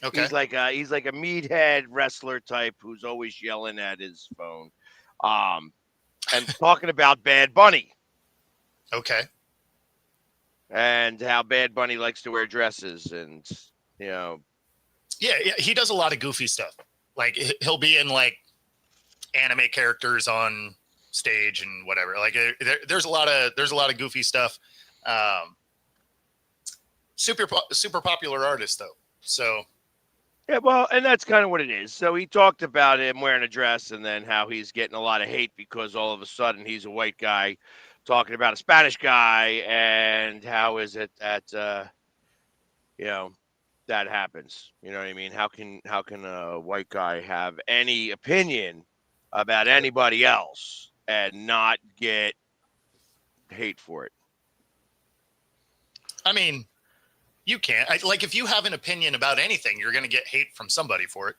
Okay. He's like a meathead wrestler type who's always yelling at his phone. Um, and talking about Bad Bunny Okay. and how Bad Bunny likes to wear dresses and you know Yeah, yeah, he does a lot of goofy stuff. Like he'll be in like anime characters on stage and whatever. Like there's a lot of goofy stuff. Um, super popular artist though. So Yeah, well, and that's kind of what it is. So he talked about him wearing a dress and then how he's getting a lot of hate because all of a sudden he's a white guy talking about a Spanish guy and how is it that you know that happens. You know what I mean? How can a white guy have any opinion about anybody else and not get hate for it? I mean, you can't. Like if you have an opinion about anything, you're going to get hate from somebody for it.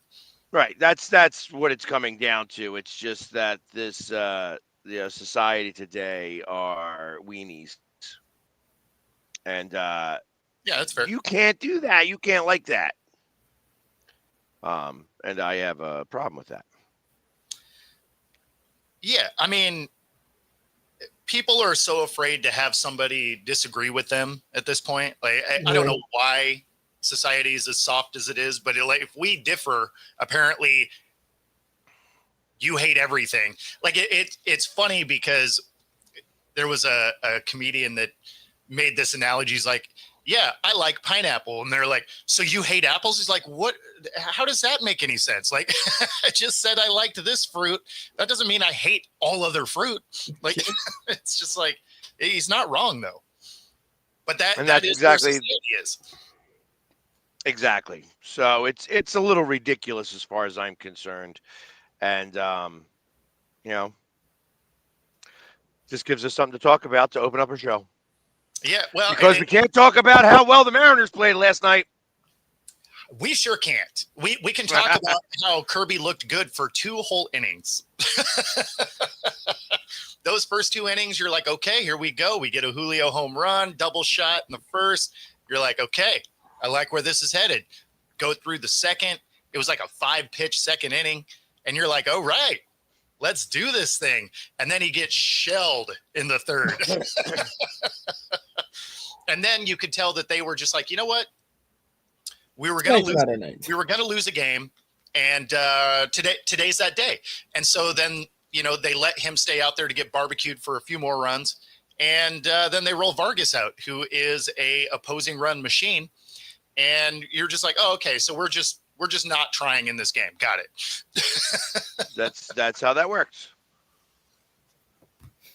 Right. That's what it's coming down to. It's just that this society today are weenies. And Yeah, that's fair. you can't do that. You can't like that. And I have a problem with that. Yeah, I mean, people are so afraid to have somebody disagree with them at this point. Like, I don't Yeah. know why society is as soft as it is, but like, if we differ, apparently you hate everything. Like, it's funny because there was a comedian that made this analogy. He's like, yeah, I like pineapple. And they're like, so you hate apples? He's like, what? How does that make any sense? Like, I just said I liked this fruit. That doesn't mean I hate all other fruit. Like, it's just like, he's not wrong, though. But And that that's is where exactly society is. exactly. So it's a little ridiculous as far as I'm concerned. And you know, just gives us something to talk about to open up a show. Yeah, well, Because we can't talk about how well the Mariners played last night. we sure can't. We can talk about how Kirby looked good for 2 whole innings. Those first 2 innings, you're like, okay, here we go. We get a Julio home run, double shot in the first. You're like, okay, I like where this is headed. Go through the second. It was like a 5-pitch second inning. And you're like, oh, right, let's do this thing. And then he gets shelled in the third. And then you could tell that they were just like, you know what? We were going to lose. We were going to lose a game. And today's that day. And so then, they let him stay out there to get barbecued for a few more runs. And then they roll Vargas out, who is a opposing run machine. And you're just like, oh, okay, so we're just not trying in this game. Got it. That's how that works.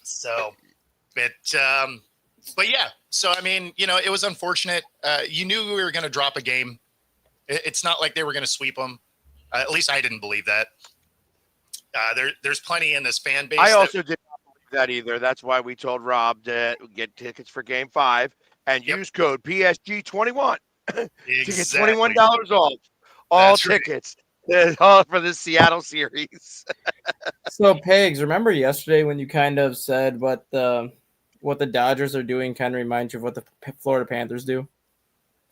So, but yeah. So I mean, it was unfortunate. You knew we were going to drop a game. It's not like they were going to sweep them. At least I didn't believe that. There's plenty in this fan base. I also did not believe that either. That's why we told Rob to get tickets for Game 5 and use code PSG21 to get $21 off all tickets for the Seattle series. So, Pegs, remember yesterday when you kind of said what the Dodgers are doing kind of reminds you of what the Florida Panthers do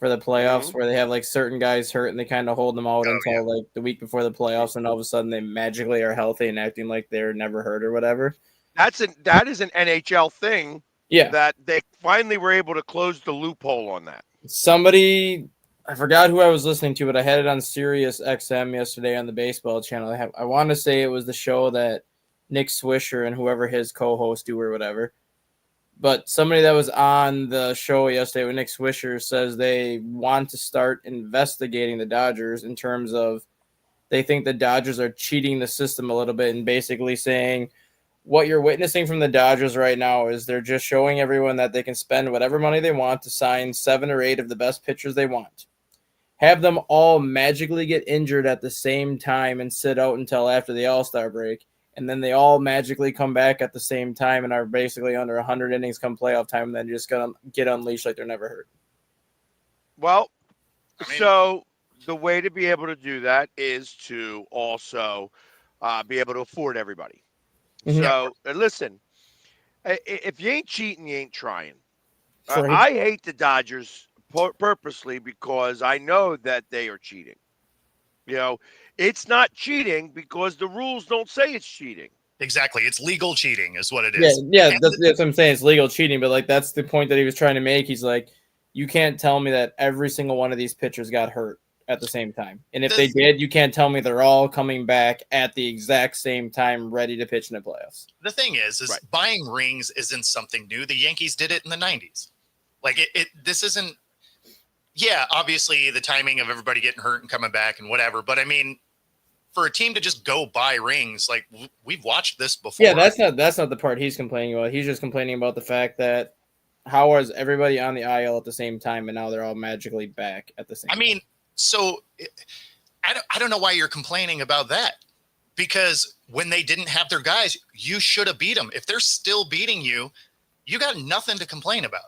for the playoffs, where they have like certain guys hurt and they kind of hold them out until like the week before the playoffs, and all of a sudden they magically are healthy and acting like they're never hurt or whatever. That is an NHL thing. Yeah, that they finally were able to close the loophole on that. Somebody, I forgot who I was listening to, but I had it on Sirius XM yesterday on the baseball channel. I want to say it was the show that Nick Swisher and whoever his co-host do or whatever. But somebody that was on the show yesterday with Nick Swisher says they want to start investigating the Dodgers in terms of they think the Dodgers are cheating the system a little bit and basically saying what you're witnessing from the Dodgers right now is they're just showing everyone that they can spend whatever money they want to sign 7 or 8 of the best pitchers they want. Have them all magically get injured at the same time and sit out until after the All-Star break. And then they all magically come back at the same time and are basically under 100 innings come playoff time and then just going to get unleashed like they're never hurt. Well, so the way to be able to do that is to also be able to afford everybody. Mm-hmm. So, listen, if you ain't cheating, you ain't trying. I hate the Dodgers purposely because I know that they are cheating. You know, it's not cheating because the rules don't say it's cheating. Exactly. It's legal cheating is what it Yeah, is. yeah, And that's what I'm saying. It's legal cheating, but like that's the point that he was trying to make. He's like, you can't tell me that every single one of these pitchers got hurt at the same time, and if they did, you can't tell me they're all coming back at the exact same time, ready to pitch in the playoffs. the thing is Right. buying rings isn't something new. The Yankees did it in the 90s. Like this isn't, yeah, obviously the timing of everybody getting hurt and coming back and whatever. But I mean, for a team to just go buy rings, like we've watched this before. Yeah, that's not the part he's complaining about. He's just complaining about the fact that how was everybody on the IL at the same time, and now they're all magically back at the same I mean, so I don't know why you're complaining about that, because when they didn't have their guys, you should have beat them. If they're still beating you, you got nothing to complain about.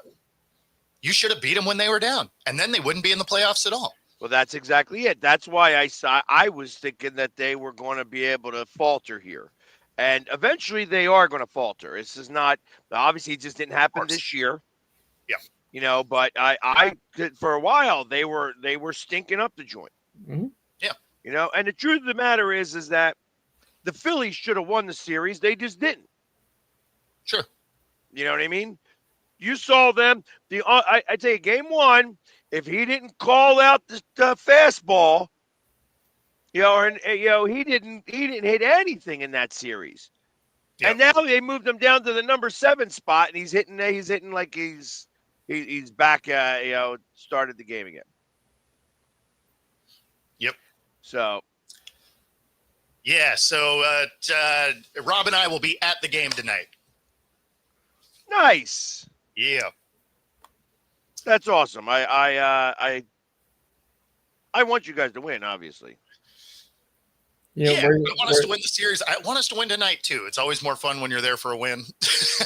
You should have beat them when they were down, and then they wouldn't be in the playoffs at all. Well, that's exactly it. That's why I was thinking that they were going to be able to falter here. And eventually they are going to falter. This is not, obviously it just didn't happen this year. Yeah. You know, but I for a while they were stinking up the joint. Mhm. Yeah. You know, and the truth of the matter is that the Phillies should have won the series. They just didn't. Sure. You know what I mean? You saw them. I tell you, game one, if he didn't call out the fastball, you know, and you know he didn't hit anything in that series. Yep. And now they moved him down to the number 7 spot, and he's hitting like he's back. You know, started the game again. Yep. So Yeah. So Rob and I will be at the game tonight. nice. Yeah. That's awesome. I want you guys to win, obviously. Yeah, I want us to win the series. I want us to win tonight too. It's always more fun when you're there for a win.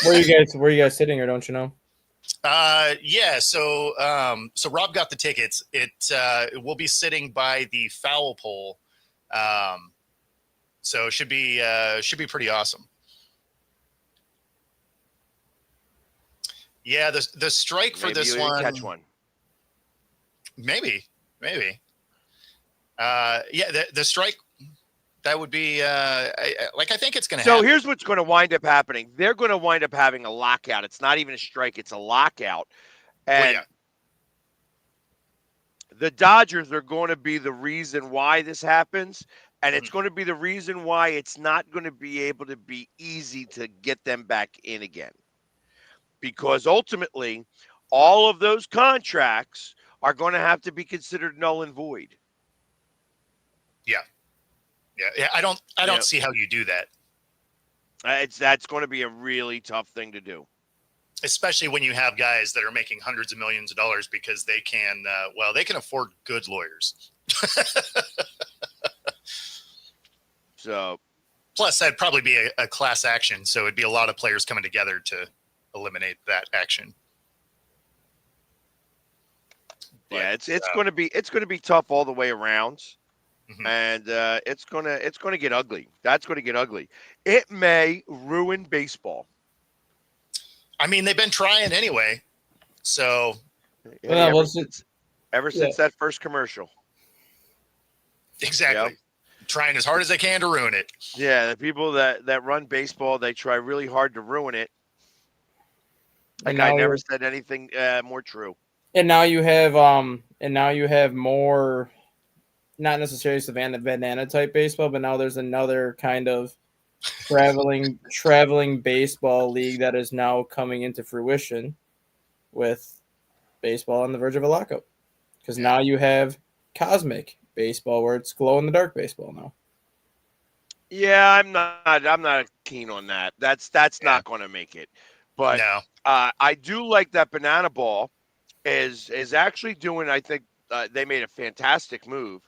where you guys sitting, or don't you know? Yeah. So Rob got the tickets. It will be sitting by the foul pole. So it should be pretty awesome. Yeah. The strike for Maybe this you'll one. catch one. Maybe. Yeah. The strike. That would be I think it's going to happen. So here's what's going to wind up happening. They're going to wind up having a lockout. It's not even a strike. It's a lockout. And the Dodgers are going to be the reason why this happens. And it's going to be the reason why it's not going to be able to be easy to get them back in again. Because ultimately, all of those contracts are going to have to be considered null and void. Yeah. I don't see how you do that. That's going to be a really tough thing to do. Especially when you have guys that are making hundreds of millions of dollars because they can afford good lawyers. So, plus that'd probably be a class action, so it'd be a lot of players coming together to eliminate that action. yeah, it's going to be tough all the way around. Mhm. And it's gonna get ugly. That's gonna get ugly. It may ruin baseball. I mean, they've been trying anyway. So Well, ever since that first commercial. exactly. Yep. Trying as hard as they can to ruin it. Yeah, the people that run baseball, they try really hard to ruin it. Like I never said anything more true. And now you have more, not necessarily Savannah Banana type baseball, but now there's another kind of traveling baseball league that is now coming into fruition with baseball on the verge of a lockout. Because now you have cosmic baseball where it's glow in the dark baseball now. Yeah, I'm not keen on that. That's not going to make it. But No. I do like that Banana Ball is actually doing. I think they made a fantastic move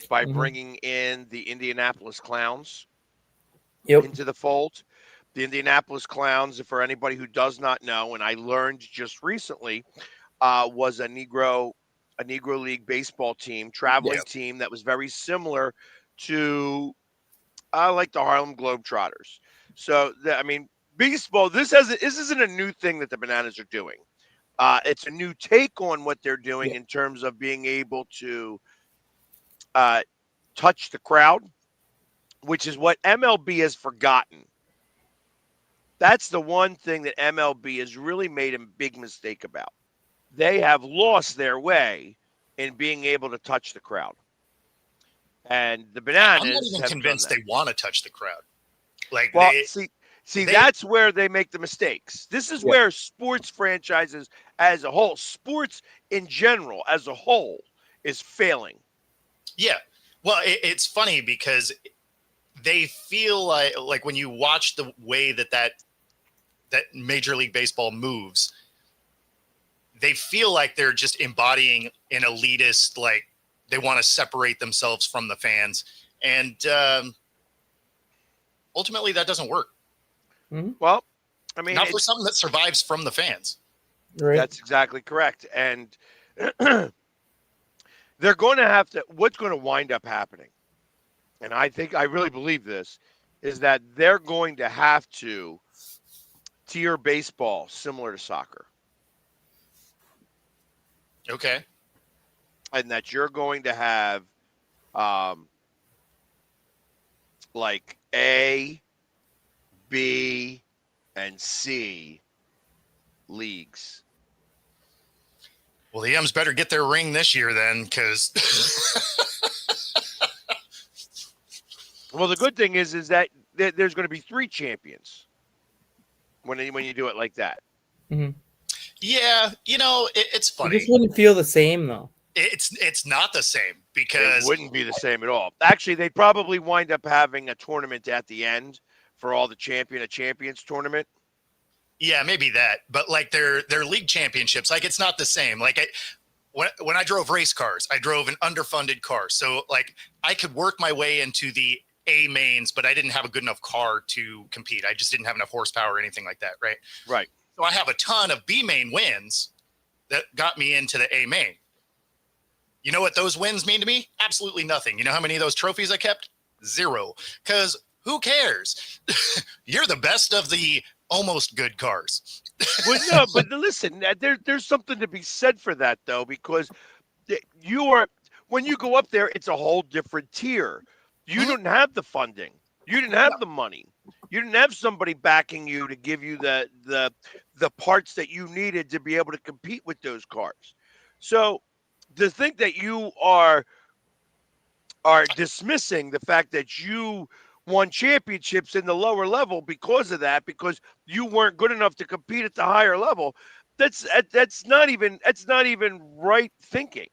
by bringing in the Indianapolis Clowns into the fold. The Indianapolis Clowns, for anybody who does not know, and I learned just recently, was a Negro League baseball team, traveling team that was very similar to like the Harlem Globetrotters. So, baseball, this isn't a new thing that the Bananas are doing. It's a new take on what they're doing in terms of being able to touch the crowd, which is what MLB has forgotten. That's the one thing that MLB has really made a big mistake about. They have lost their way in being able to touch the crowd. And the I'm not Bananas even have convinced done they want to touch the crowd. Like, that. Well, they, see, they- that's where they make the mistakes. This is Yeah. where sports franchises as a whole, sports in general as a whole, is failing. yeah. Well, it's funny because they feel like when you watch the way that Major League Baseball moves, they feel like they're just embodying an elitist, like they want to separate themselves from the fans. And ultimately that doesn't work. Well, I mean, Not for something that survives from the fans. Right. that's exactly correct. And they're going to have to, what's going to wind up happening, and I really believe this, is that they're going to have to tier baseball similar to soccer. Okay. And that you're going to have like A, B, and C leagues. Well, the M's better get their ring this year then, because Well, the good thing is that there's going to be 3 champions when you do it like that. yeah, it's It funny. just wouldn't feel the same though. It's not the same It because wouldn't be the same at all. Actually, they'd probably wind up having a tournament at the end for all the champions tournament. yeah, maybe that, but like their league championships, like it's not the same. Like when I drove race cars, I drove an underfunded car, so like I could work my way into the A mains, but I didn't have a good enough car to compete. I just didn't have enough horsepower or anything like that, right? Right. So I have a ton of B main wins that got me into the A main. You know what those wins mean to me? Absolutely nothing. You know how many of those trophies I kept? 0. Because who cares? You're the best of the almost good cars. Well, no, but listen, there's something to be said for that, though, because when you go up there, it's a whole different tier. You didn't have the funding. You didn't have the money. You didn't have somebody backing you to give you the parts that you needed to be able to compete with those cars. So to think that you are dismissing the fact that you won championships in the lower level because of that, because you weren't good enough to compete at the higher level, that's not even right thinking.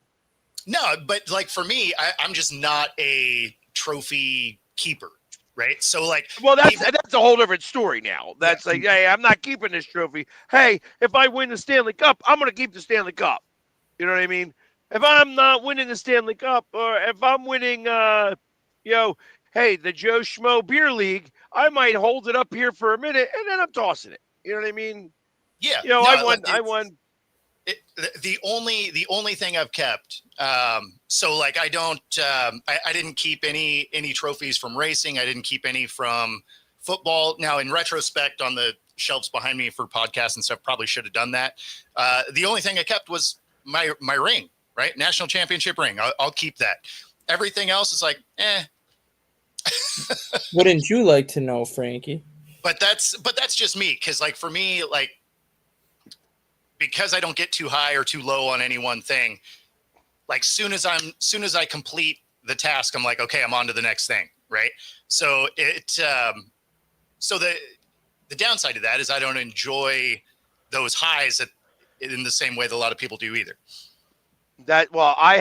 No, but like for me, I'm just not a trophy keeper, right? So like, Well, that's a whole different story now. That's like, hey, I'm not keeping this trophy. Hey, if I win the Stanley Cup, I'm going to keep the Stanley Cup. You know what I mean? If I'm not winning the Stanley Cup, or if I'm winning, hey, the Joe Schmo Beer League, I might hold it up here for a minute and then I'm tossing it. You know what I mean? yeah, You know, no, I won. The only thing I've kept, so like I don't, I didn't keep any trophies from racing. I didn't keep any from football. Now in retrospect, on the shelves behind me for podcasts and stuff, probably should have done that. The only thing I kept was my ring, right? National championship ring. I'll keep that. Everything else is like, Wouldn't you like to know, Frankie? But that's just me, because like for me, like because I don't get too high or too low on any one thing, like soon as I complete the task, I'm like, okay, I'm on to the next thing, right? So so the downside of that is I don't enjoy those highs in the same way that a lot of people do either. I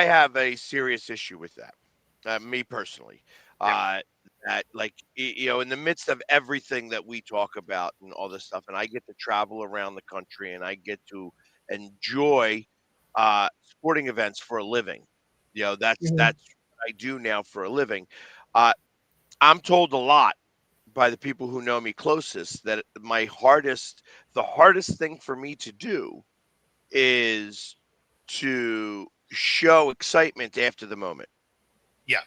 have a serious issue with that. Me personally. Yeah. That like in the midst of everything that we talk about and all this stuff, and I get to travel around the country and I get to enjoy sporting events for a living. That's what I do now for a living. I'm told a lot by the people who know me closest that the hardest thing for me to do is to show excitement after the moment. Yeah.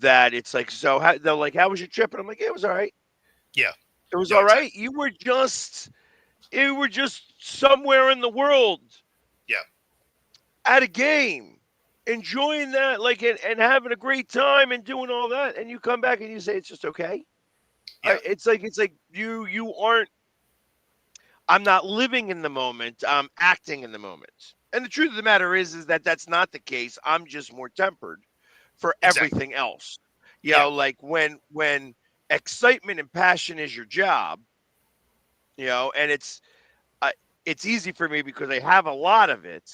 That it's like, they're like, how was your trip? And I'm like, it was all right. Yeah. It was No, all right. You were just somewhere in the world. Yeah. At a game enjoying that, like, and having a great time and doing all that, and you come back and you say it's just okay. Yeah. It's like you aren't. I'm not living in the moment. I'm acting in the moment. And the truth of the matter is that that's not the case. I'm just more tempered for Exactly. everything else. Yeah. Like when excitement and passion is your job, and it's easy for me because I have a lot of it.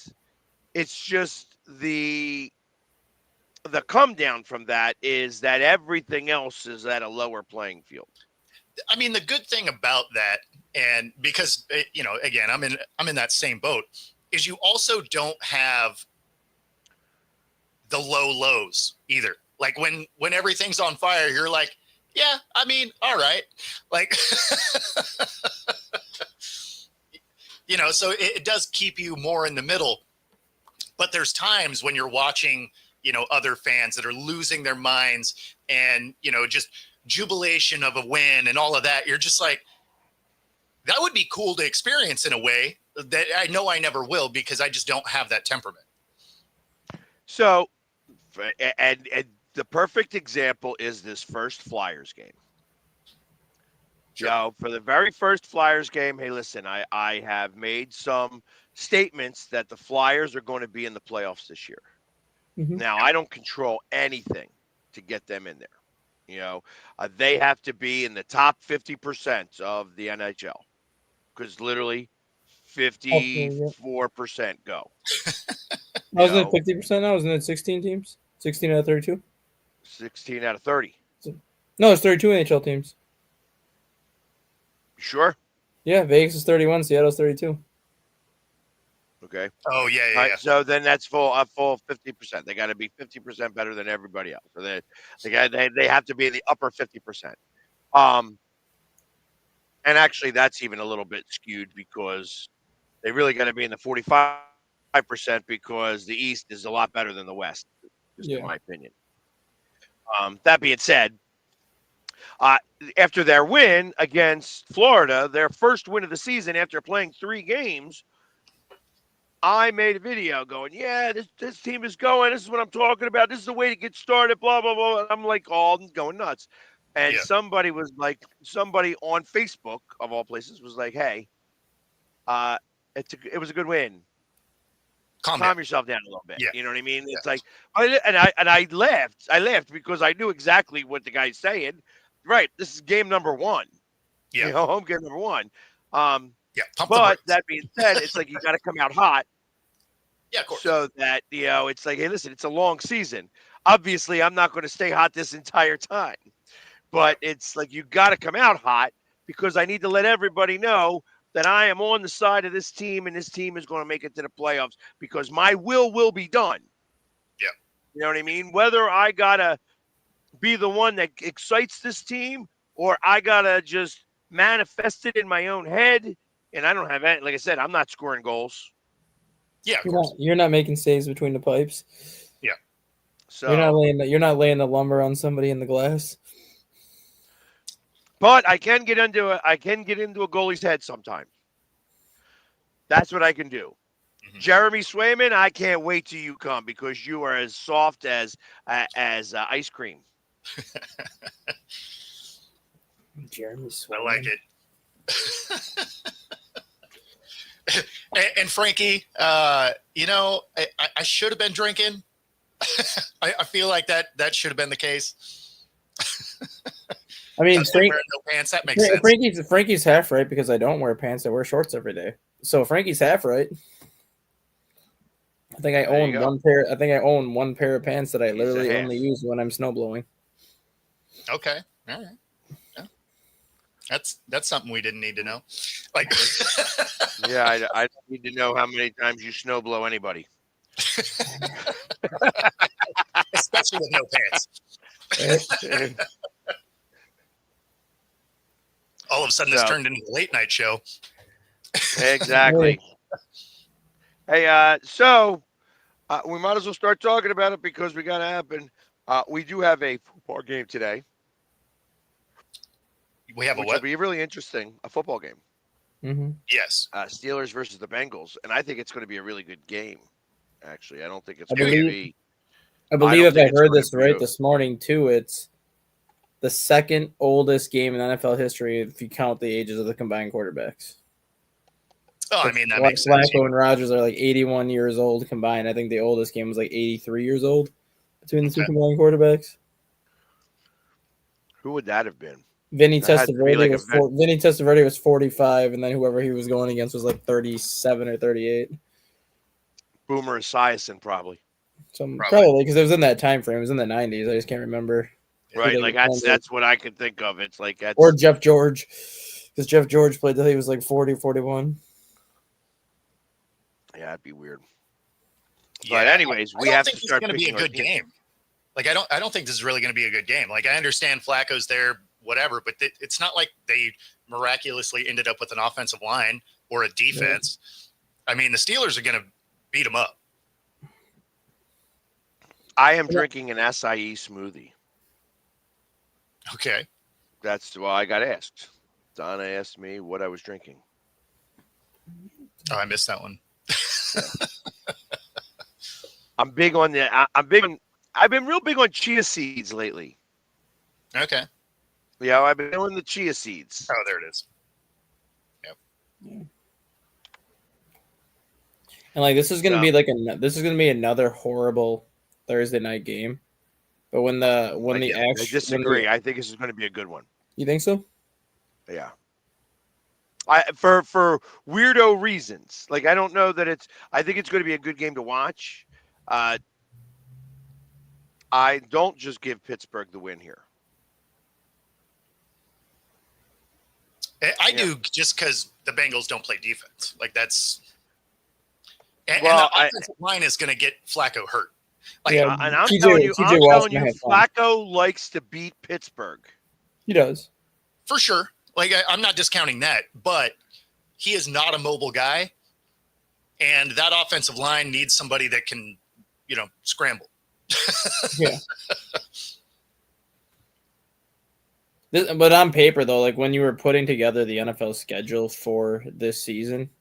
It's just the come down from that is that everything else is at a lower playing field. I mean, the good thing about that, and because again, I'm in that same boat, is you also don't have the low lows either. Like when everything's on fire, you're like, yeah, I mean, all right, like, so it does keep you more in the middle. But there's times when you're watching, other fans that are losing their minds and, just jubilation of a win and all of that. You're just like, that would be cool to experience in a way that I know I never will because I just don't have that temperament. So, and the perfect example is this first Flyers game. Sure. For the very first Flyers game, hey, listen, I have made some statements that the Flyers are going to be in the playoffs this year. Mhm. Now, I don't control anything to get them in there. They have to be in the top 50% of the NHL because literally 54% go. Wasn't it 50% now? Wasn't it 16 teams? 16 out of 32? 16 out of 30. No, it's 32 NHL teams. Sure? Yeah, Vegas is 31, Seattle's 32. Okay. Oh yeah, All right, so then that's full 50%. They got to be 50% better than everybody else. So they have to be in the upper 50%. And actually, that's even a little bit skewed because they really got to be in the 45% because the East is a lot better than the West, just in my opinion. That being said, after their win against Florida, their first win of the season after playing 3 games, I made a video going, yeah, this team is going. This is what I'm talking about. This is the way to get started, blah, blah, blah. And I'm like, all going nuts. And somebody on Facebook, of all places, was like, hey, it was a good win. Calm yourself down a little bit. Yeah. You know what I mean? It's like, I laughed. I laughed because I knew exactly what the guy's saying. Right. This is game number 1. Yeah. Home game number 1. But that being said, it's like you got to come out hot. Yeah, of course. So that, it's like, hey, listen, it's a long season. Obviously, I'm not going to stay hot this entire time. But it's like you got to come out hot because I need to let everybody know that I am on the side of this team and this team is going to make it to the playoffs because my will be done. Yeah. You know what I mean? Whether I got to be the one that excites this team or I got to just manifest it in my own head. And I don't have any, like I said, I'm not scoring goals. Yeah, you're not making saves between the pipes. Yeah. So you're not laying the lumber on somebody in the glass. But I can get into a goalie's head sometimes. That's what I can do. Mm-hmm. Jeremy Swayman, I can't wait till you come because you are as soft as ice cream. Jeremy Swayman. I like it. And Frankie, I should have been drinking. I feel like that should have been the case. I mean, wearing no pants. That makes sense. Frankie's half right because I don't wear pants. I wear shorts every day. So Frankie's half right. I think I own one pair. I think I own one pair of pants that I literally only use when I'm snowblowing. Okay, all right. That's something we didn't need to know. Like, yeah, I don't need to know how many times you snowblow anybody, especially with no pants. All of a sudden, this turned into a late night show. Exactly. Hey, so we might as well start talking about it because we got to happen. We do have a football game today. We have which will be really interesting, a football game. Mm-hmm. Yes. Steelers versus the Bengals. And I think it's going to be a really good game, actually. I don't think it's going to be I believe don't if I think it's heard going this to right be this morning too, it's the second oldest game in NFL history if you count the ages of the combined quarterbacks. Oh, I mean, that makes sense. Flacco and Rodgers are like 81 years old combined. I think the oldest game was like 83 years old between the two Okay. combined quarterbacks. Who would that have been? Vinny That had to be like Vinny Testaverde was 45, and then whoever he was going against was like 37 or 38. Boomer Esiason, probably. Probably because it was in that time frame. It was in the 90s. I just can't remember. Right, like that's what I could think of. It's like that's or Jeff George, because Jeff George played till he was like 40, 41. Yeah, it'd be weird. Yeah, But anyways, we have to start going to be a picking our good team. game. Like I don't think this is really going to be a good game. Like I understand Flacco's there, whatever, but it's not like they miraculously ended up with an offensive line or a defense. Yeah. I mean, the Steelers are going to beat them up. I am drinking an acai smoothie. Okay. That's why I got asked. Donna asked me what I was drinking. Oh, I missed that one. I'm big on the. I've been real big on chia seeds lately. Okay. Yeah, I've been doing the chia seeds. Oh, there it is. Yep. And like this is gonna be another horrible Thursday night game. But I disagree. I think this is going to be a good one. You think so? Yeah. For weirdo reasons. Like I don't know that I think it's going to be a good game to watch. I don't just give Pittsburgh the win here. I do just because the Bengals don't play defense. Like that's and the offensive line is going to get Flacco hurt. Like, and I'm telling you, Flacco likes to beat Pittsburgh. He does. For sure. Like, I'm not discounting that, but he is not a mobile guy. And that offensive line needs somebody that can, scramble. Yeah. But on paper, though, like when you were putting together the NFL schedule for this season,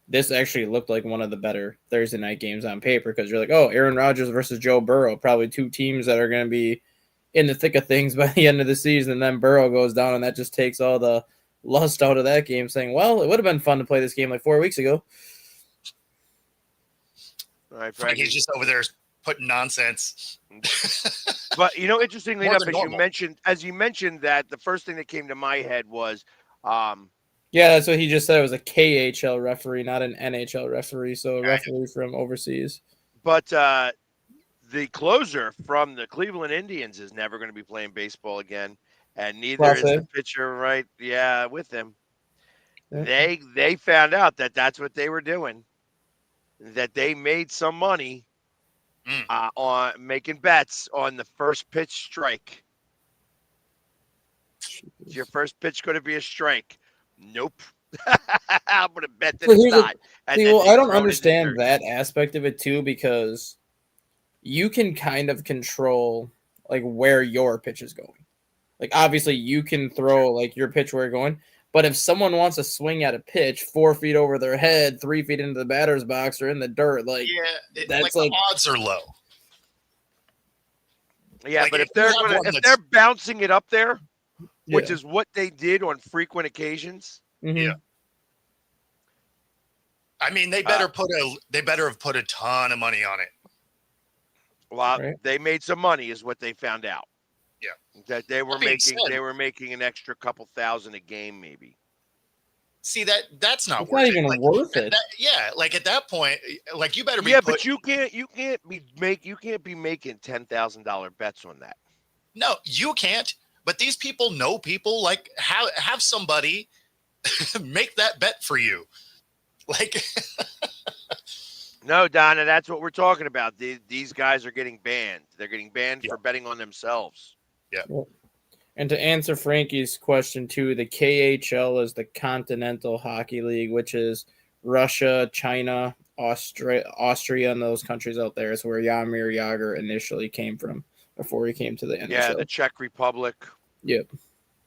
this actually looked like one of the better Thursday night games on paper because you're like, oh, Aaron Rodgers versus Joe Burrow, probably two teams that are going to be in the thick of things by the end of the season. And then Burrow goes down, and that just takes all the lust out of that game, saying, well, it would have been fun to play this game like 4 weeks ago. All right, Frankie's just over there putting nonsense. But, interestingly enough, as you mentioned that, the first thing that came to my head was yeah, that's what he just said. It was a KHL referee, not an NHL referee. So a referee from overseas. But the closer from the Cleveland Indians is never going to be playing baseball again. And neither is the pitcher with him. Yeah. They found out that that's what they were doing, that they made some money on making bets on the first pitch strike. Is your first pitch going to be a strike? Nope. I'm going to bet that it's not. I don't understand that aspect of it too, because you can kind of control like where your pitch is going. Like obviously you can throw like your pitch where you're going, but if someone wants to swing at a pitch 4 feet over their head, 3 feet into the batter's box or in the dirt, like that's the odds are low. Yeah, like, but if they're bouncing it up there, which is what they did on frequent occasions. Mm-hmm. Yeah. I mean, they better have put a ton of money on it. Well, they made some money, is what they found out. Yeah, that they were making an extra couple thousand a game, maybe. See that's not worth it. Not even worth it. Like at that point, like you better be. Yeah, but you can't be making $10,000 bets on that. No, you can't. But these people know people. Like have somebody make that bet for you. Like. No, Donna, that's what we're talking about. These guys are getting banned. They're getting banned for betting on themselves. Yeah. And to answer Frankie's question too, the KHL is the Continental Hockey League, which is Russia, China, Austria, and those countries out there. Is where Jaromir Jagr initially came from before he came to the NHL. Yeah, the Czech Republic. Yep.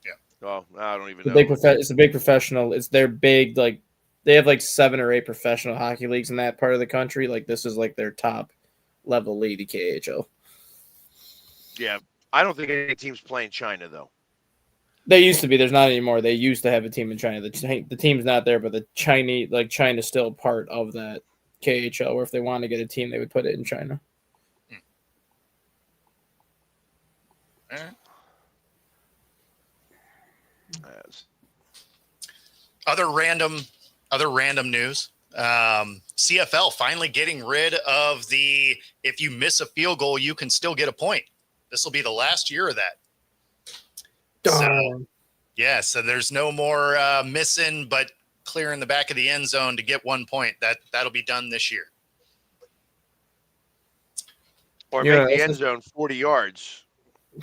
Yeah. Oh, I don't even know. It's a big professional. It's their big like. They have like 7 or 8 professional hockey leagues in that part of the country. Like this is like their top level league, the KHL. Yeah, I don't think any team's playing China though. They used to be. There's not anymore. They used to have a team in China. The team's not there, but the Chinese, like China's still part of that KHL. Where if they want to get a team, they would put it in China. Yes. Other random news. CFL finally getting rid of the if you miss a field goal, you can still get a point. This will be the last year of that. So, yeah, so there's no more missing, but clearing the back of the end zone to get 1 point. That'll be done this year. Or Yeah, make the end zone 40 yards.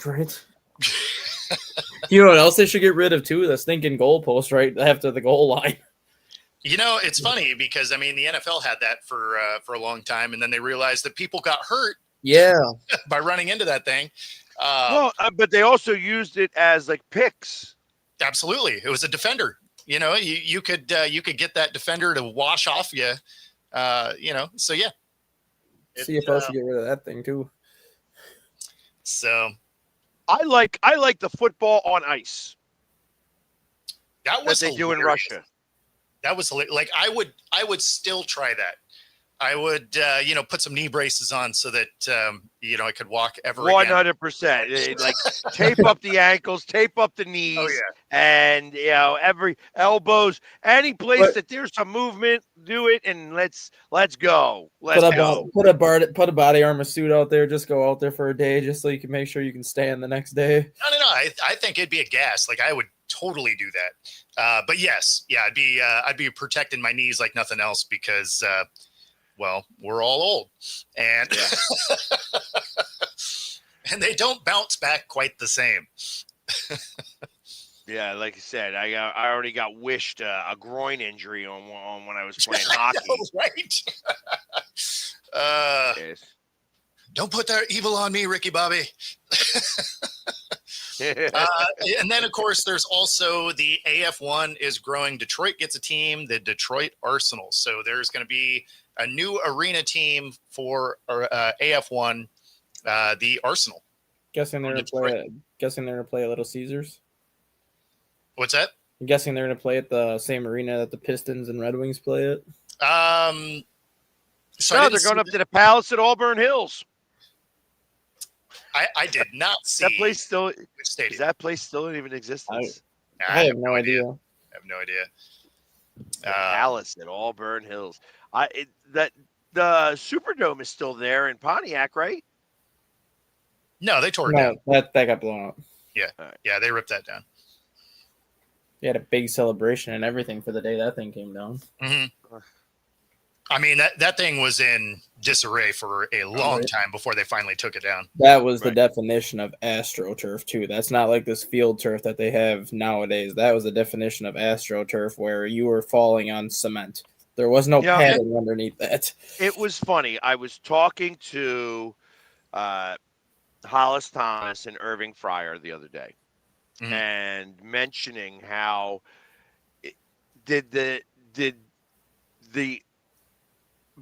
Right. You know what else they should get rid of too? The stinking goalpost right after the goal line. You know, it's funny because I mean the NFL had that for a long time, and then they realized that people got hurt. Yeah. By running into that thing. But they also used it as like picks. Absolutely, it was a defender. You know, you could get that defender to wash off you. You know, so yeah. CFL should get rid of that thing too. So, I like the football on ice. That was they do in hilarious. Russia. That was like I would still try that. I would put some knee braces on so that I could walk ever 100%. Like tape up the ankles, tape up the knees, and every elbows, any place that there's some movement, do it, and let's go. Let's go. Put a body armor suit out there. Just go out there for a day, just so you can make sure you can stand the next day. No. I think it'd be a gas. Like I would totally do that. But yes, yeah, I'd be protecting my knees like nothing else because. Well, we're all old, and and they don't bounce back quite the same. Yeah, like I said, I already got wished a groin injury on when I was playing hockey. Right. Don't put that evil on me, Ricky Bobby. And then, of course, there's also the AF1 is growing. Detroit gets a team, the Detroit Arsenal. So there's going to be a new arena team for AF1, the Arsenal. Guessing they're gonna play at Little Caesars. What's that? I'm guessing they're gonna play at the same arena that the Pistons and Red Wings play at. So no, they're going up to the Palace at Auburn Hills. I did not see that place still. Is that place still in even existence? I have no idea. I have no idea. Palace at Auburn Hills. The Superdome is still there in Pontiac, right? No, they tore it down. That got blown up. Yeah, yeah, they ripped that down. They had a big celebration and everything for the day that thing came down. Mm-hmm. I mean, that thing was in disarray for a long time before they finally took it down. That was the definition of AstroTurf, too. That's not like this field turf that they have nowadays. That was the definition of AstroTurf, where you were falling on cement. There was no padding underneath that. It was funny. I was talking to Hollis Thomas and Irving Fryer the other day, and mentioning how did the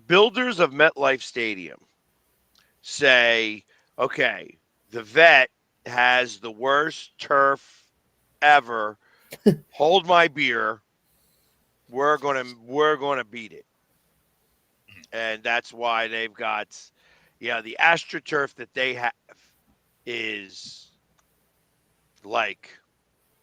builders of MetLife Stadium say, okay, the Vet has the worst turf ever. Hold my beer. We're gonna beat it. And that's why they've got the AstroTurf that they have is like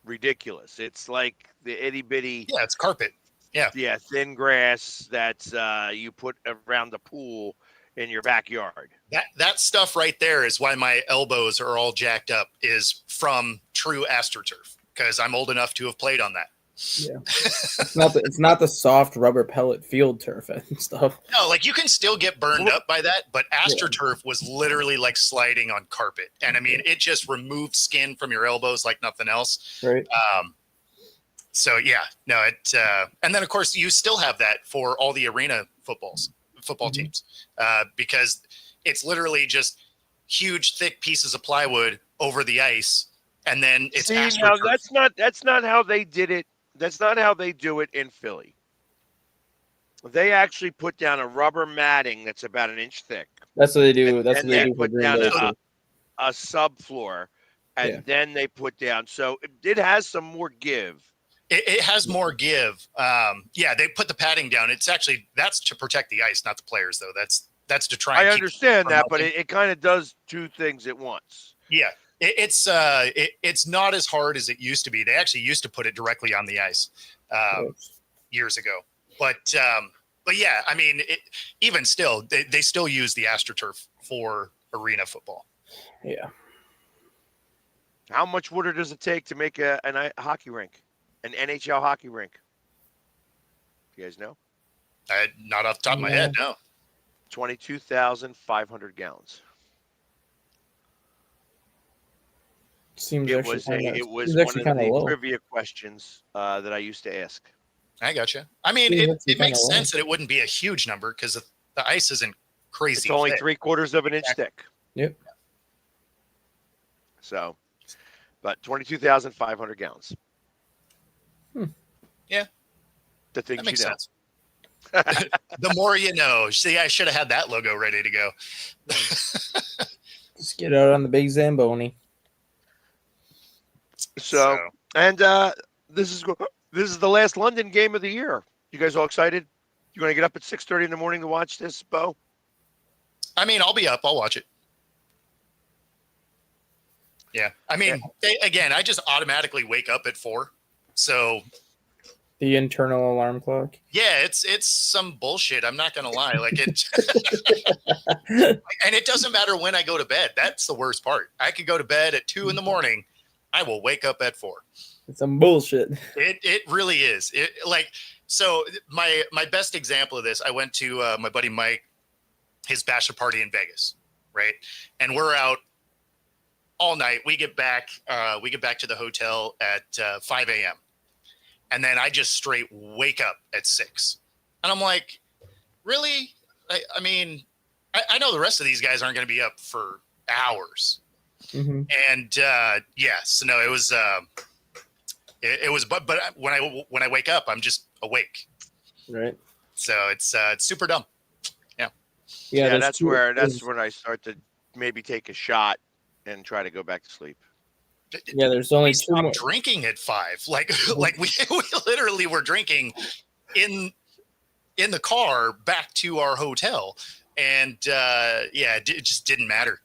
ridiculous. It's like the itty bitty it's carpet. Yeah, thin grass that's you put around the pool in your backyard. That stuff right there is why my elbows are all jacked up, is from true AstroTurf, because I'm old enough to have played on that. Yeah, it's not the soft rubber pellet field turf and stuff. No, like you can still get burned up by that, but AstroTurf was literally like sliding on carpet, and I mean it just removed skin from your elbows like nothing else. Right. So and then of course you still have that for all the arena football teams, because it's literally just huge thick pieces of plywood over the ice, and then it's now that's not how they did it. That's not how they do it in Philly. They actually put down a rubber matting that's about an inch thick. That's what they do. That's what they do put for Green down Bay. a subfloor, and Yeah. then they put down. So it has some more give. It has more give. Yeah, they put the padding down. That's to protect the ice, not the players, though. That's to try. I And keep understand from that, but melting. it kind of does two things at once. Yeah, it's not as hard as it used to be. They actually used to put it directly on the ice years ago, but yeah, I mean, even still, they still use the AstroTurf for arena football. Yeah. How much water does it take to make a hockey rink, an NHL hockey rink? You guys know? Not off the top of my head, no. 22,500 gallons. Seems It actually was kinda, it was seems one actually of kind of the low. trivia questions that I used to ask. I gotcha. I mean, Seems it actually makes kinda low. sense that it wouldn't be a huge number because the ice isn't crazy. It's only thick. 3/4 of an inch thick. Yep. So, but 22,500 gallons. Yeah. The things That makes you know. sense. The more you know. See, I should have had that logo ready to go. Let's get out on the big Zamboni. So, and this is the last London game of the year. You guys all excited? You going to get up at 6:30 in the morning to watch this, Bo? I mean, I'll be up. I'll watch it. Yeah. I mean, again, I just automatically wake up at 4. So The internal alarm clock. yeah, it's some bullshit. I'm not gonna lie. Like it, and it doesn't matter when I go to bed. That's the worst part. I could go to bed at 2 in the morning. I will wake up at 4. It's some bullshit. It really is. So my best example of this, I went to my buddy Mike, his bachelor party in Vegas, right? And we're out all night. We get back to the hotel at 5 a.m. And then I just straight wake up at 6. And I'm like, really? I mean, I know the rest of these guys aren't going to be up for hours. Mm-hmm. And so no, it was but when I wake up, I'm just awake. Right. So it's super dumb. Yeah, that's when I start to maybe take a shot and try to go back to sleep. Yeah, there's only We 2 stopped more. drinking at 5. Like we literally were drinking in the car back to our hotel, and it just didn't matter.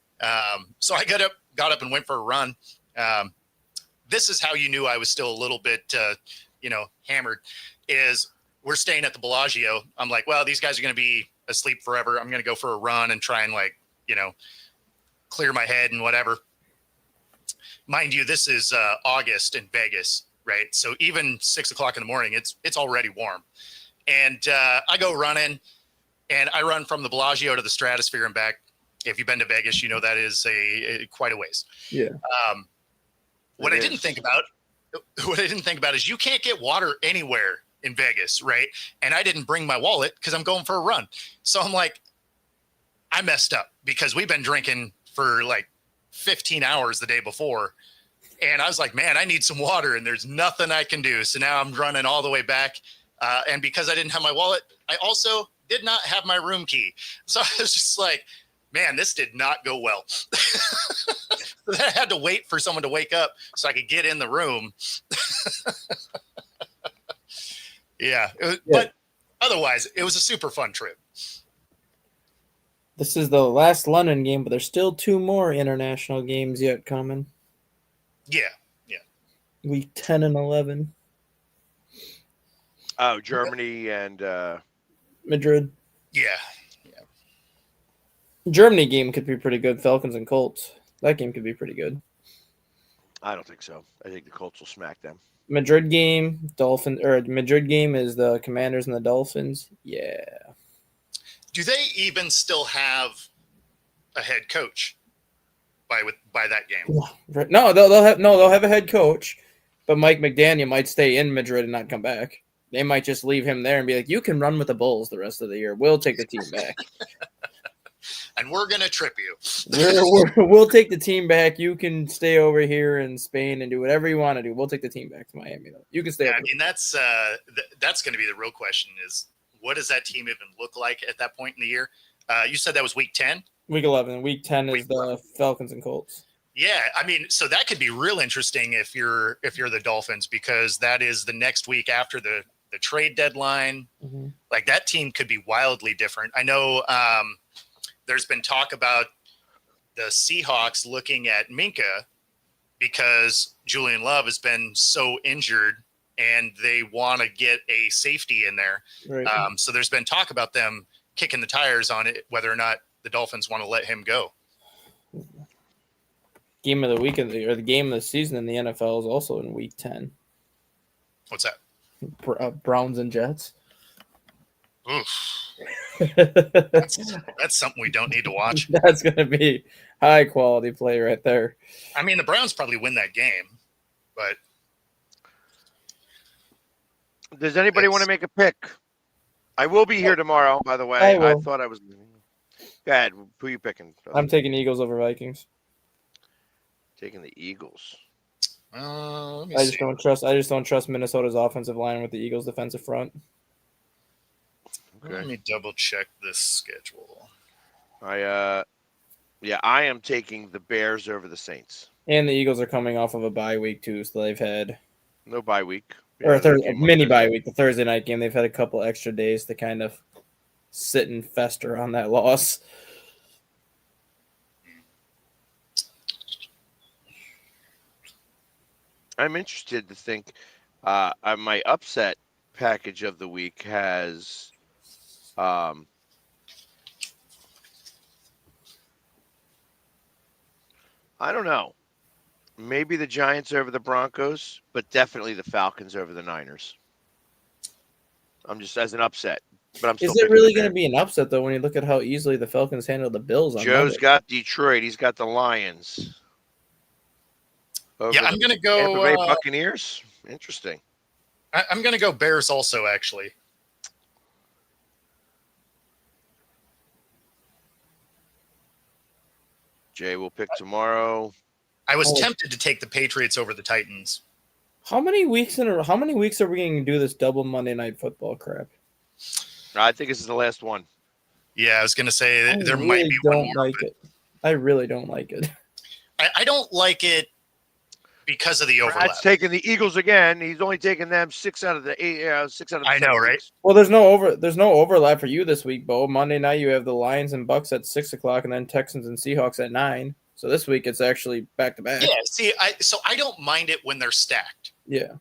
So I got up and went for a run. This is how you knew I was still a little bit hammered. Is we're staying at the Bellagio. I'm like, well, these guys are going to be asleep forever. I'm going to go for a run and try and clear my head and whatever. Mind you, this is August in Vegas, right? So even 6 o'clock in the morning, it's already warm. And I go running, and I run from the Bellagio to the Stratosphere and back. If you've been to Vegas, you know that is quite a ways. Yeah. What I didn't think about is you can't get water anywhere in Vegas, right? And I didn't bring my wallet because I'm going for a run. So I'm like, I messed up because we've been drinking for like 15 hours the day before. And I was like, man, I need some water, and there's nothing I can do. So now I'm running all the way back. And because I didn't have my wallet, I also did not have my room key. So I was just like, man, this did not go well. I had to wait for someone to wake up so I could get in the room. But otherwise, it was a super fun trip. This is the last London game, but there's still 2 more international games yet coming. Yeah. Week 10 and 11. Oh, Germany and Madrid. Yeah. Germany game could be pretty good. Falcons and Colts. That game could be pretty good. I don't think so. I think the Colts will smack them. Madrid game is the Commanders and the Dolphins. Yeah. Do they even still have a head coach by that game? No, they'll have a head coach, but Mike McDaniel might stay in Madrid and not come back. They might just leave him there and be like, "You can run with the Bulls the rest of the year. We'll take the team back, and we're gonna trip you. We'll take the team back. You can stay over here in Spain and do whatever you want to do. We'll take the team back to Miami, though. You can stay." Yeah, I mean, that's going to be the real question: is what does that team even look like at that point in the year? You said that was week 10. Week 11. Week 10 is Week the Falcons and Colts. Yeah, I mean, so that could be real interesting if you're the Dolphins, because that is the next week after the trade deadline. Mm-hmm. Like, that team could be wildly different. I know there's been talk about the Seahawks looking at Minka because Julian Love has been so injured and they want to get a safety in there. Right. So there's been talk about them kicking the tires on it, whether or not the Dolphins want to let him go. Game of the weekend or the game of the season in the NFL is also in week 10. What's that? Browns and Jets. Oof. That's something we don't need to watch. That's going to be high quality play right there. I mean, the Browns probably win that game, but Does anybody want to make a pick? I will be here tomorrow, by the way. I will. I thought I was. Go ahead. Who are you picking? I'm taking Eagles over Vikings. Taking the Eagles. let me I just see. don't trust Minnesota's offensive line with the Eagles' defensive front. Let me double check this schedule. I am taking the Bears over the Saints. And the Eagles are coming off of a bye week too, so they've had No bye week. or Yeah, a mini bye week, the Thursday night game. They've had a couple extra days to kind of sit and fester on that loss. I'm interested to think. My upset package of the week has. I don't know. Maybe the Giants over the Broncos, but definitely the Falcons over the Niners. I'm just as an upset, but I'm still. Is it really going to be an upset though when you look at how easily the Falcons handled the Bills on Joe's Monday? got Detroit. He's got the Lions. Over Yeah, I'm the going to Tampa Bay go. Buccaneers. Interesting. I'm going to go Bears also, actually. Jay will pick tomorrow. I was Oh. tempted to take the Patriots over the Titans. How many weeks are we going to do this double Monday Night Football crap? I think this is the last one. Yeah, I was going to say I there really might be one don't more. like it. I really don't like it. I don't like it because of the overlap. Brad's taking the Eagles again. He's only taking them 6 out of the 8. 6 out of the I know, 7 right? weeks. Well, there's no overlap for you this week, Bo. Monday night you have the Lions and Bucks at 6:00, and then Texans and Seahawks at 9. So this week it's actually back to back. Yeah, see, I don't mind it when they're stacked. Yeah.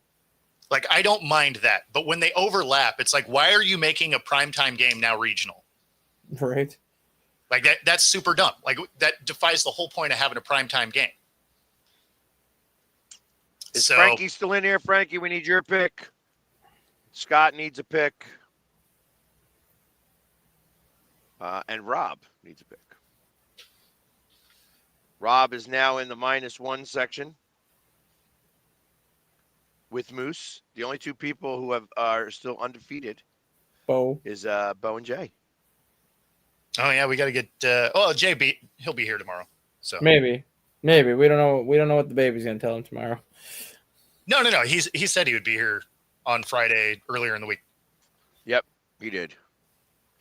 Like, I don't mind that. But when they overlap, it's like, why are you making a primetime game now regional? Right. Like, that's super dumb. Like, that defies the whole point of having a primetime game. Is So, Frankie still in here? Frankie, we need your pick. Scott needs a pick. And Rob needs a pick. Rob is now in the -1 section with Moose. The only two people who are still undefeated Bo. is Bo and Jay. oh yeah, we got to get. He'll be here tomorrow. So Maybe. We don't know. We don't know what the baby's gonna tell him tomorrow. no. He said he would be here on Friday earlier in the week. Yep, he did.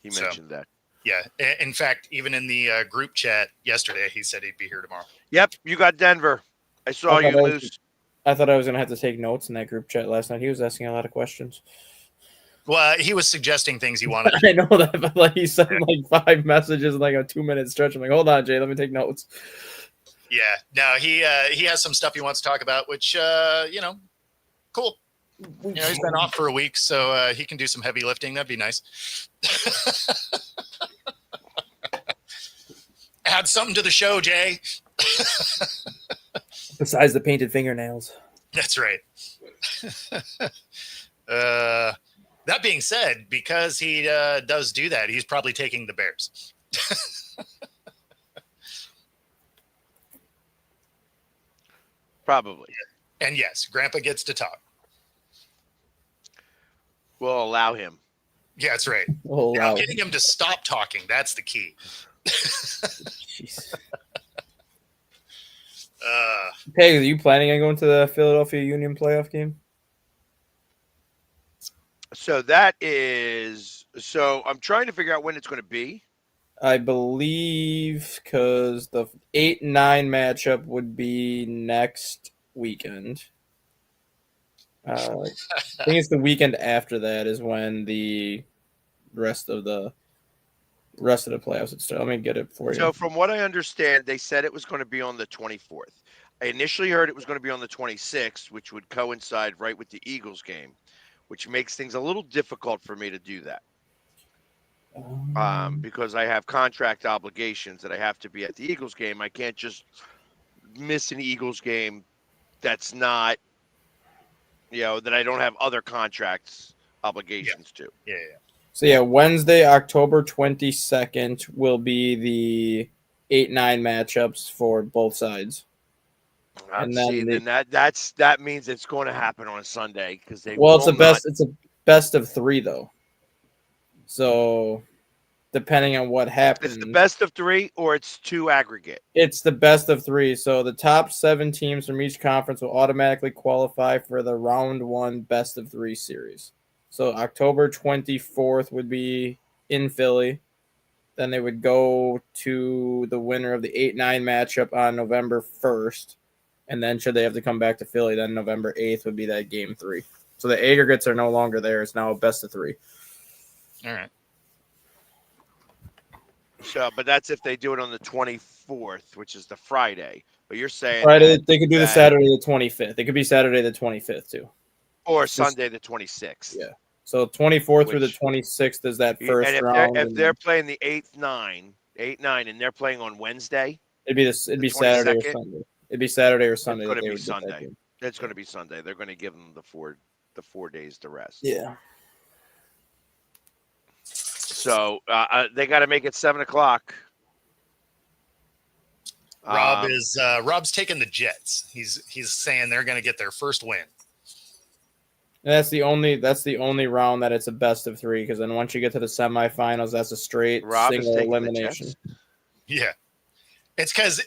He So- mentioned that. Yeah. In fact, even in the group chat yesterday, he said he'd be here tomorrow. Yep, you got Denver. I saw Okay, you, that- Moose. I thought I was gonna have to take notes in that group chat last night. He was asking a lot of questions. Well, he was suggesting things he wanted. I know that, but like he sent like 5 messages in like a 2-minute stretch. I'm like, hold on, Jay, let me take notes. Yeah. No, he has some stuff he wants to talk about, which cool. He's been off for a week, so he can do some heavy lifting. That'd be nice. Add something to the show, Jay. Besides the painted fingernails. That's right. That being said, because he does do that, he's probably taking the Bears. Probably. And yes, Grandpa gets to talk. We'll allow him. Yeah, that's right. Oh Now, wow. getting him to stop talking, that's the key. Jeez. Hey, are you planning on going to the Philadelphia Union playoff game? So I'm trying to figure out when it's going to be. I believe because the 8-9 matchup would be next weekend. I think it's the weekend after that is when the rest of the playoffs would start. Let me get it for So you. from what I understand, they said it was going to be on the 24th. I initially heard it was going to be on the 26th, which would coincide right with the Eagles game, which makes things a little difficult for me to do that. Because I have contract obligations that I have to be at the Eagles game. I can't just miss an Eagles game that's not, that I don't have other contracts obligations to. Yeah. So yeah, Wednesday, October 22nd will be the 8-9 matchups for both sides. And then that means it's going to happen on a Sunday because they well, will not. it's a best of 3 though. So depending on what happens, It's the best of 3 or it's 2 aggregate. it's the best of 3. So the top 7 teams from each conference will automatically qualify for the round 1 best of 3 series. So October 24th would be in Philly. Then they would go to the winner of the 8-9 matchup on November 1st. And then should they have to come back to Philly, then November 8th would be that game 3. So the aggregates are no longer there. It's now a best of 3. All right. So, but that's if they do it on the 24th, which is the Friday. But you're saying Friday, they could do the Saturday the 25th. It could be Saturday the 25th too. Or Sunday the 26th. Yeah. So 24th through the 26th is that first and if round. If they're playing the 8-9, and they're playing on Wednesday, it'd be Saturday or Sunday. It'd be Saturday or Sunday. It's going to be Sunday. It's going to be Sunday. They're going to give them the 4 days to rest. Yeah. So they got to make it 7:00. Rob's taking the Jets. He's saying they're going to get their first win. And that's the only round that it's a best of 3 because then once you get to the semifinals, that's a straight single elimination. Yeah, it's because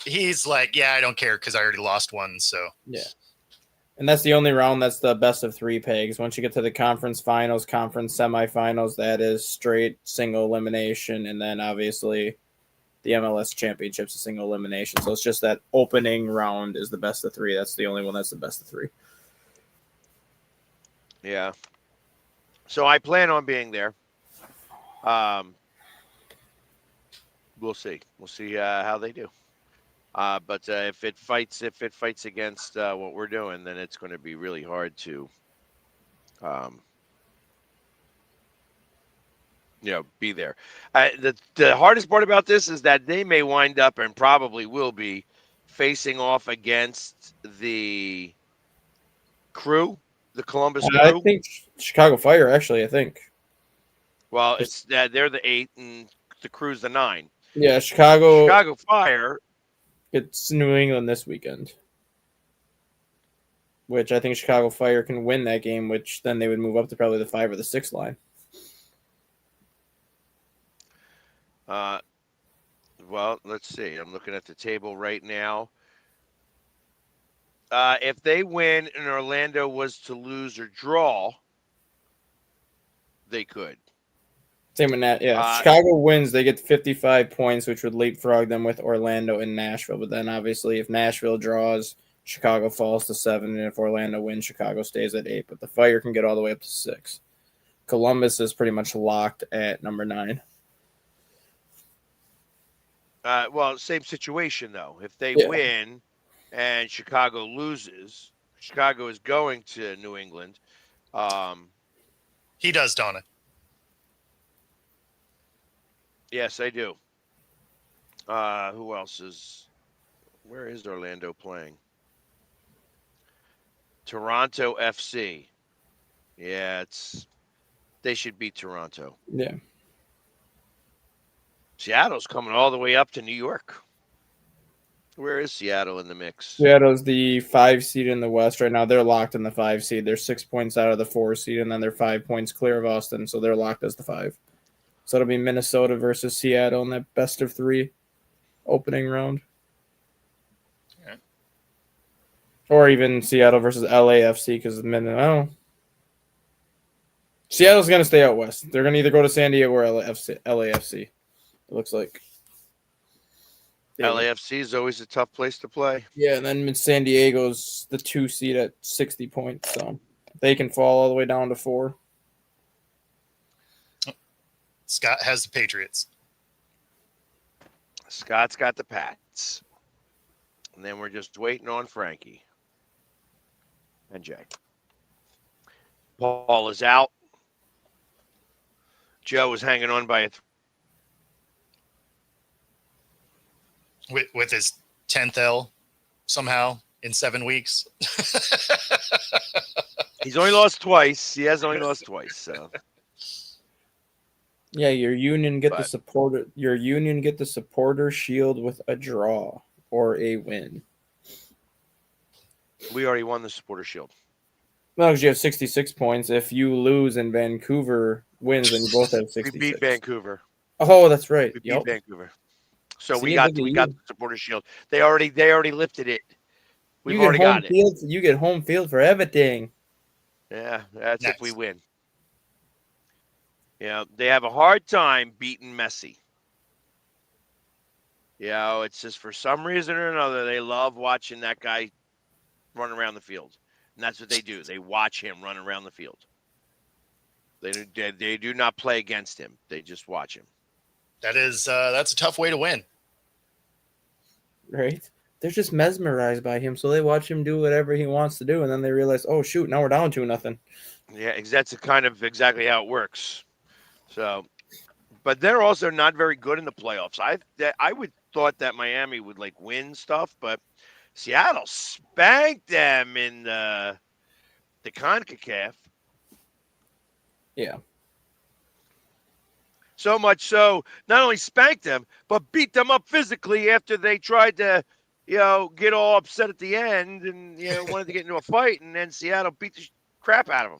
he's like, yeah, I don't care because I already lost one. So yeah, and that's the only round that's the best of 3 pegs. Once you get to the conference finals, conference semifinals, that is straight single elimination, and then obviously the MLS championship's a single elimination. So it's just that opening round is the best of 3. That's the only one that's the best of 3. Yeah. So I plan on being there. We'll see. We'll see how they do. But if it fights against what we're doing, then it's going to be really hard to, be there. The hardest part about this is that they may wind up and probably will be facing off against the Crew. The Columbus Crew? I think Chicago Fire, actually, I think. Well, it's they're the 8 and the Crew's the 9. Yeah, Chicago Fire. It's New England this weekend. Which I think Chicago Fire can win that game, which then they would move up to probably the 5 or the 6 line. Well, let's see. I'm looking at the table right now. If they win and Orlando was to lose or draw, they could. Same with that. Yeah, Chicago wins, they get 55 points, which would leapfrog them with Orlando and Nashville. But then obviously if Nashville draws, Chicago falls to 7. And if Orlando wins, Chicago stays at 8. But the Fire can get all the way up to 6. Columbus is pretty much locked at number 9. Well, same situation, though. If they win and Chicago loses, Chicago is going to New England. He does, don't it? Yes, I do. Who else is? Where is Orlando playing? Toronto FC. Yeah, they should beat Toronto. Yeah. Seattle's coming all the way up to New York. Where is Seattle in the mix? Seattle's the 5 seed in the West right now. They're locked in the 5 seed. They're 6 points out of the 4 seed, and then they're 5 points clear of Austin, so they're locked as the 5. So it'll be Minnesota versus Seattle in that best of 3 opening round. Okay. Or even Seattle versus LAFC because Seattle's going to stay out west. They're going to either go to San Diego or LAFC. It looks like. LAFC is always a tough place to play. Yeah, and then San Diego's the 2 seed at 60 points, so they can fall all the way down to 4. Scott has the Patriots. Scott's got the Pats. And then we're just waiting on Frankie and Jay. Paul is out. Joe is hanging on by a With his 10th L somehow in 7 weeks. He's only lost twice. He has only lost twice. So Yeah, your union get the But- supporter. Your union get the supporter shield with a draw or a win. we already won the supporter shield. Well, because you have 66 points. If you lose and Vancouver wins, then you both have We 66. beat Vancouver. Oh, that's right. We beat Yep. Vancouver. So See, we got look at the you. supporter shield. They already lifted it. We've You already get home got it. field. You get home field for everything. Yeah, that's if we Nice. win. Yeah, they have a hard time beating Messi. It's just for some reason or another, they love watching that guy run around the field. And that's what they do. They watch him run around the field. They do not play against him. They just watch him. That's a tough way to win. Right? They're just mesmerized by him, so they watch him do whatever he wants to do, and then they realize, oh shoot, now we're down 2-0. Yeah, that's kind of exactly how it works. So, but they're also not very good in the playoffs. I would thought that Miami would like win stuff, but Seattle spanked them in the CONCACAF. Yeah. So much so, not only spanked them, but beat them up physically after they tried to, get all upset at the end and wanted to get into a fight, and then Seattle beat the crap out of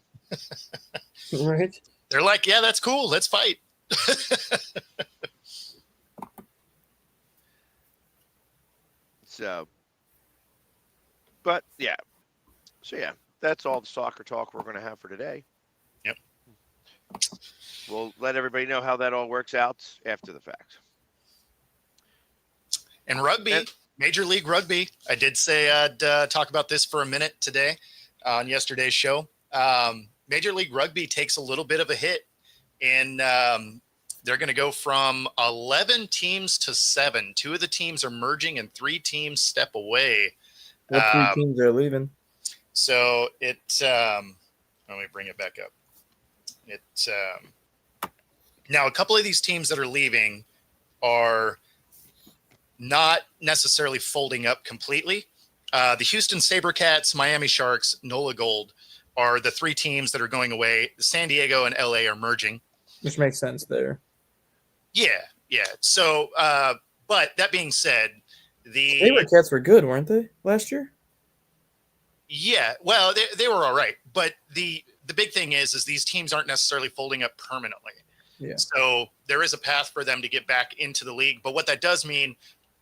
them. Right? They're like, yeah, that's cool. Let's fight. So, but yeah. So yeah, that's all the soccer talk we're going to have for today. Yep. We'll let everybody know how that all works out after the fact. And rugby, And- Major League Rugby. I did say I'd talk about this for a minute today on yesterday's show. Major League Rugby takes a little bit of a hit, and they're going to go from 11 teams to 7. 2 of the teams are merging, and 3 teams step away. What 3 teams are leaving? So let me bring it back up. Now a couple of these teams that are leaving are not necessarily folding up completely. The Houston SaberCats, Miami Sharks, NOLA Gold are the 3 teams that are going away. San Diego and LA are merging. Which makes sense there. Yeah. So, but that being said, Cats were good, weren't they, last year? Yeah, well, they were all right, but the big thing is these teams aren't necessarily folding up permanently. Yeah. So there is a path for them to get back into the league, but what that does mean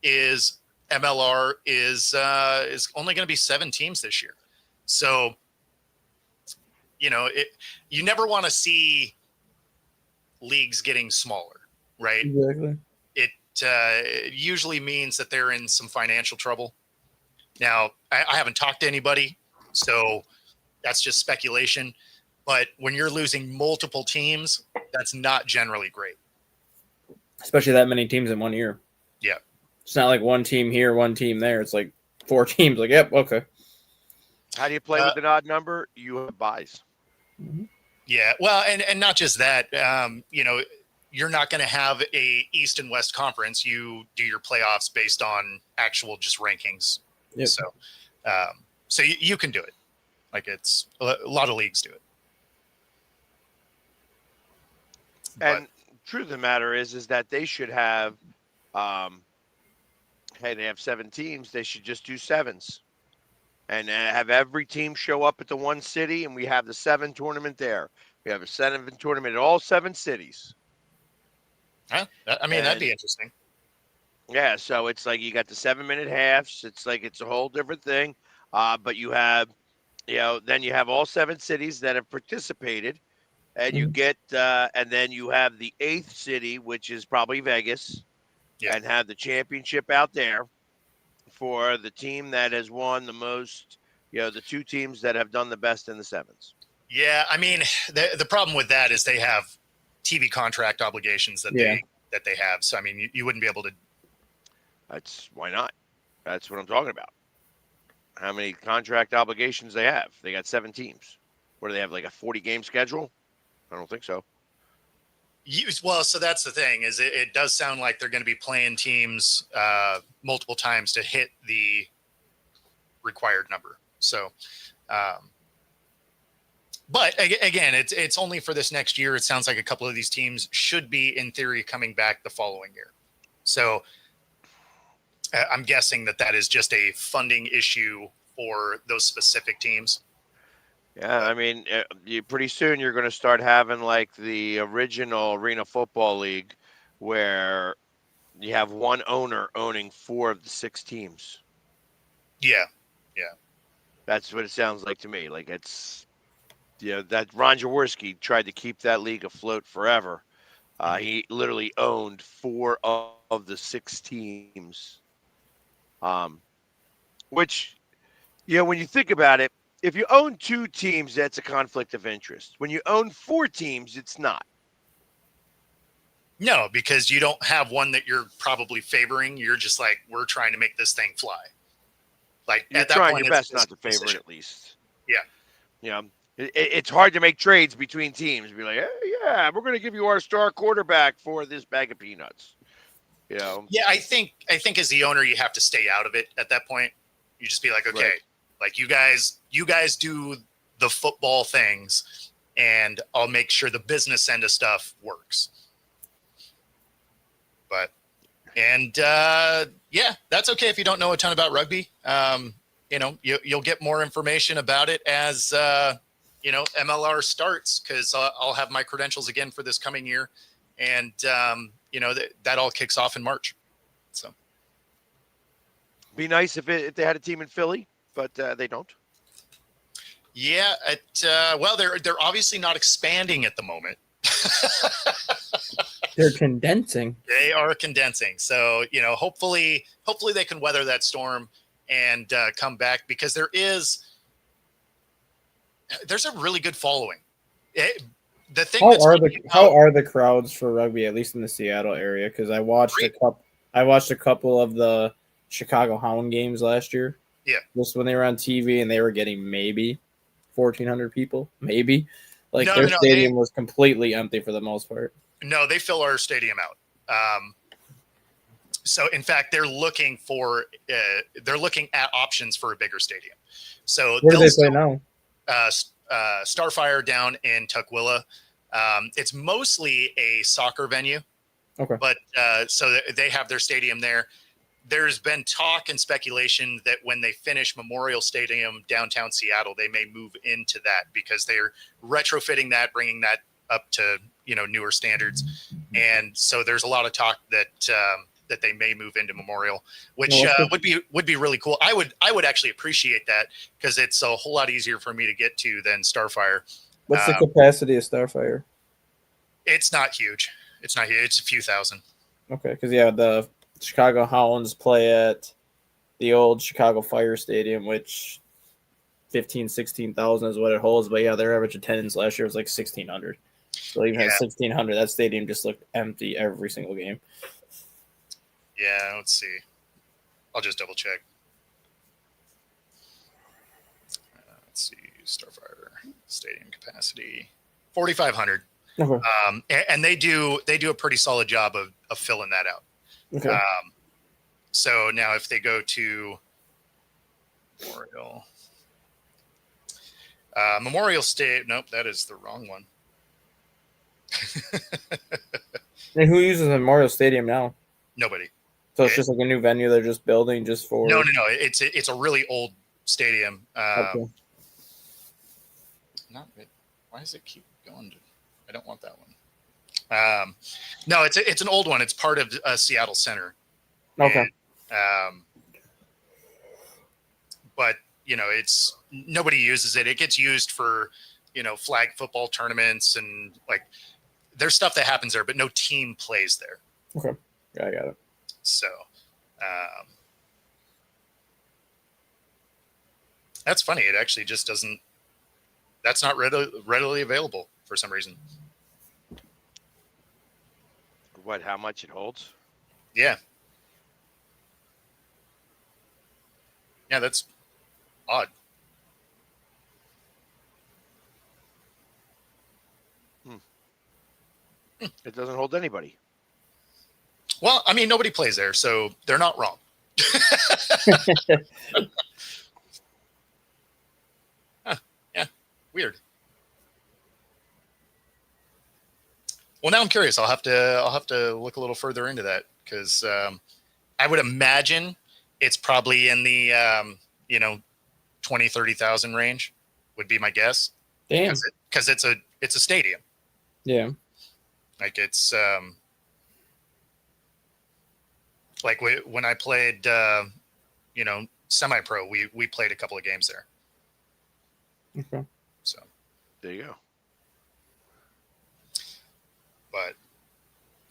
is MLR is only going to be 7 teams this year. So, you never want to see leagues getting smaller, right? Exactly. It usually means that they're in some financial trouble. Now, I haven't talked to anybody, so that's just speculation. But when you're losing multiple teams, that's not generally great. Especially that many teams in 1 year. Yeah. It's not like one team here, one team there. It's like 4 teams. Like, yep, okay. How do you play with an odd number? You have buys. Mm-hmm. Yeah, well, and not just that. You're not going to have a East and West conference. You do your playoffs based on actual just rankings. Yep. So you can do it. Like a lot of leagues do it. And truth of the matter is that they should have, they have 7 teams. They should just do 7s, and have every team show up at the one city, and we have the 7 tournament there. We have a 7 tournament in all 7 cities. Huh? That'd be interesting. Yeah, so it's like you got the 7-minute halves. It's like it's a whole different thing. But you have, then you have all 7 cities that have participated, and you get and then you have the 8th city, which is probably Vegas, Yeah. and have the championship out there for the team that has won the most. The 2 teams that have done the best in the sevens. Yeah, I mean, the problem with that is they have TV contract obligations that they have. So I mean, you wouldn't be able to. That's why not. That's what I'm talking about. How many contract obligations they have? They got 7 teams. What do they have? Like a 40-game schedule? I don't think so. Well, so that's the thing is it does sound like they're going to be playing teams multiple times to hit the required number. So, but again, it's only for this next year. It sounds like a couple of these teams should be, in theory, coming back the following year. So I'm guessing that is just a funding issue for those specific teams. Yeah, I mean, pretty soon you're going to start having like the original Arena Football League where you have one owner owning 4 of the 6 teams. Yeah. That's what it sounds like to me. Like it's, that Ron Jaworski tried to keep that league afloat forever. He literally owned 4 of the 6 teams. Which, when you think about it, if you own 2 teams, that's a conflict of interest. When you own 4 teams, it's not. No, because you don't have one that you're probably favoring. You're just like, we're trying to make this thing fly. Like You're at that trying point, your best not to favor it, at least. Yeah. It's hard to make trades between teams. Be like, hey, yeah, we're going to give you our star quarterback for this bag of peanuts. Yeah, I think as the owner, you have to stay out of it at that point. You just be like, okay, right. Like you guys do the football things, and I'll make sure the business end of stuff works. But that's okay if you don't know a ton about rugby. You'll get more information about it as MLR starts, because I'll have my credentials again for this coming year, and that all kicks off in March. So, be nice if they had a team in Philly, but they don't. Yeah, they're obviously not expanding at the moment. They're condensing. They are condensing. So, hopefully they can weather that storm and come back, because there's a really good following. The thing how are the crowds for rugby, at least in the Seattle area? Because I watched a couple of the Chicago Hound games last year. Yeah, just when they were on TV, and they were getting maybe 1,400 people, maybe. Their stadium was completely empty for the most part. No, they fill our stadium out. So in fact, they're looking at options for a bigger stadium. So where do they play now? Starfire down in Tukwila. It's mostly a soccer venue. Okay. But so they have their stadium there. There's been talk and speculation that when they finish Memorial Stadium downtown Seattle, they may move into that, because they're retrofitting that, bringing that up to newer standards. And so there's a lot of talk that they may move into Memorial, which would be really cool. I would actually appreciate that, because it's a whole lot easier for me to get to than Starfire. What's the capacity of Starfire? It's not huge. It's a few thousand. Okay, because the Chicago Hounds play at the old Chicago Fire Stadium, which 16,000 is what it holds. But their average attendance last year was like 1,600. So even at 1,600, that stadium just looked empty every single game. Yeah, let's see. I'll just double check. Let's see, Starfire stadium capacity 4,500. Okay. And they do a pretty solid job of filling that out. Okay. So now if they go to Memorial State, nope, that is the wrong one. And who uses Memorial Stadium now? Nobody. So it's just like a new venue they're just building just for. No. It's a really old stadium. Okay. Why does it keep going? I don't want that one. No, it's an old one. It's part of Seattle Center. Okay. And, but it's nobody uses it. It gets used for flag football tournaments and like there's stuff that happens there, but no team plays there. Okay. Yeah, I got it. So that's funny. It actually just doesn't. That's not readily available for some reason. What? How much it holds? Yeah. Yeah, that's odd. It doesn't hold anybody. Well, I mean, nobody plays there, so they're not wrong. Yeah, weird. Well, now I'm curious. I'll have to look a little further into that because I would imagine it's probably in the 20,000-30,000 range would be my guess. Damn. Because it's a stadium. Yeah. Like it's like when I played semi-pro, we played a couple of games there. Okay. So there you go. But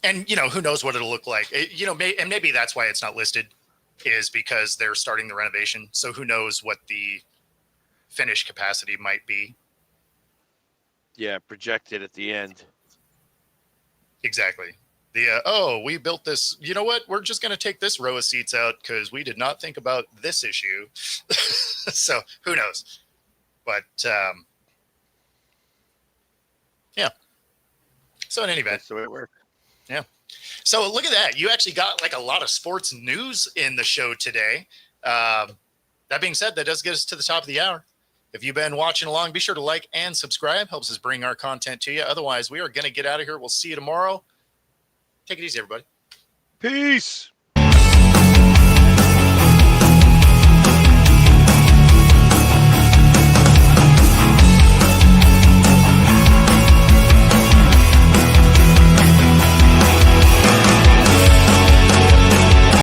and who knows what it'll look like. And maybe that's why it's not listed, is because they're starting the renovation. So who knows what the finished capacity might be. Yeah, projected at the end. Exactly. We built this. You know what? We're just going to take this row of seats out because we did not think about this issue. So who knows? But yeah. So in any event, That's the way it works. yeah. So look at that. You actually got like a lot of sports news in the show today. That being said, that does get us to the top of the hour. If you've been watching along, be sure to like and subscribe. Helps us bring our content to you. Otherwise, we are going to get out of here. We'll see you tomorrow. Take it easy, everybody. Peace.